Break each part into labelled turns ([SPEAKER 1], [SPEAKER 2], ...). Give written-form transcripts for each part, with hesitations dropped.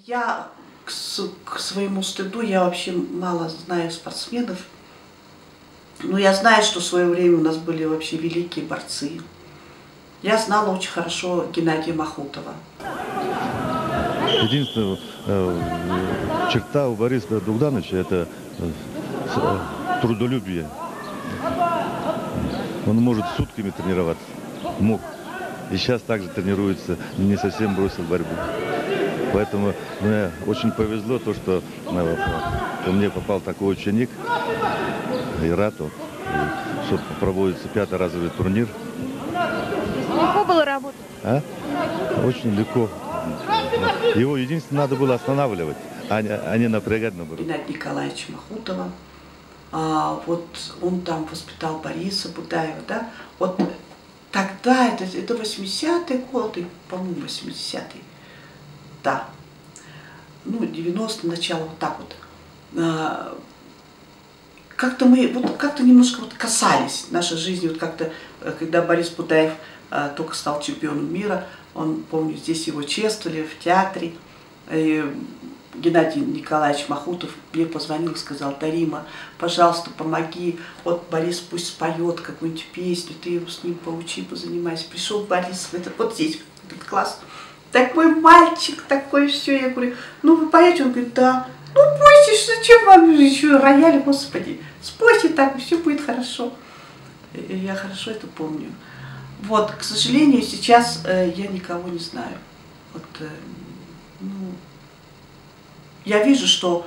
[SPEAKER 1] Я к своему стыду, я вообще мало знаю спортсменов, но я знаю, что в свое время у нас были вообще великие борцы. Я знала очень хорошо Геннадия Махутова.
[SPEAKER 2] Единственная черта у Бориса Богдановича – это трудолюбие. Он может сутками тренироваться, мог. И сейчас также тренируется, не совсем бросил борьбу. Поэтому мне очень повезло то, что ко мне попал такой ученик, Ирату, что проводится 5-й разовый турнир.
[SPEAKER 3] Легко было работать?
[SPEAKER 2] Очень легко. Его единственное надо было останавливать, а не напрягать наоборот.
[SPEAKER 1] Геннадия Николаевича Махутова. Вот он там воспитал Бориса Будаева, да? Вот тогда, это 80-е годы, по-моему, 80-е, да. Ну, 90-е, начало, вот так вот. Как-то мы, вот как-то немножко вот касались нашей жизни, вот как-то, когда Борис Будаев только стал чемпионом мира, он, помню, здесь его чествовали в театре, и Геннадий Николаевич Махутов мне позвонил и сказал: Тарима, пожалуйста, помоги, вот Борис пусть споет какую-нибудь песню, ты его с ним поучи, позанимайся. Пришел Борис в этот, вот здесь, в этот класс, такой мальчик, такой все, я говорю, ну вы поете? Он говорит, да. Ну пойте, зачем вам еще рояль, господи, спойте так, все будет хорошо. И я хорошо это помню. Вот, к сожалению, сейчас я никого не знаю. Вот, ну, я вижу, что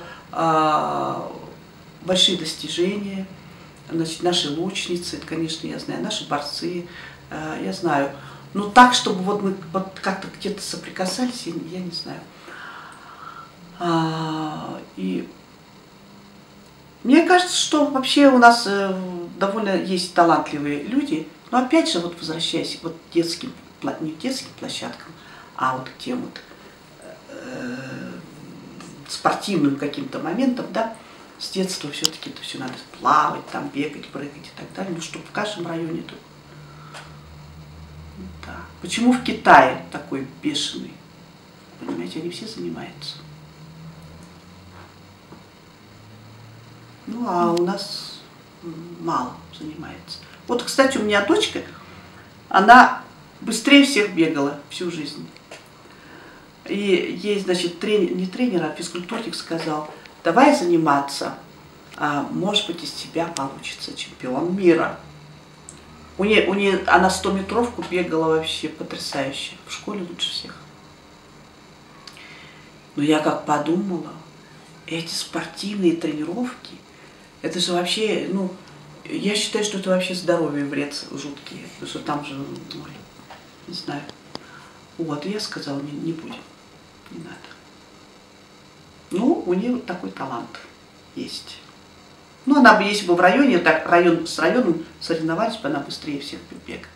[SPEAKER 1] большие достижения, значит, наши лучницы, это, конечно, я знаю, наши борцы, я знаю. Но так, чтобы вот мы вот как-то где-то соприкасались, я не знаю. И мне кажется, что вообще у нас довольно есть талантливые люди, но опять же, вот возвращаясь вот детским, не к детским площадкам, а вот к тем вот спортивным каким-то моментам, да, с детства все-таки это все надо плавать, там бегать, прыгать и так далее, ну чтобы в каждом районе это. Да. Почему в Китае такой бешеный? Понимаете, они все занимаются. Ну, а у нас мало занимается. Вот, кстати, у меня дочка, она быстрее всех бегала всю жизнь. И ей, значит, не тренер, а физкультурник сказал: давай заниматься, может быть, из тебя получится чемпион мира. Она 100-метровку бегала вообще потрясающе, в школе лучше всех. Но я как подумала, эти спортивные тренировки, это же вообще, ну, я считаю, что это вообще здоровью вред жуткий, потому что там же, ой, не знаю. Вот, и я сказала, не будем, не надо. Ну, у нее вот такой талант есть. Ну, она бы, если бы в районе, так, с районом соревновались бы, она быстрее всех бегала.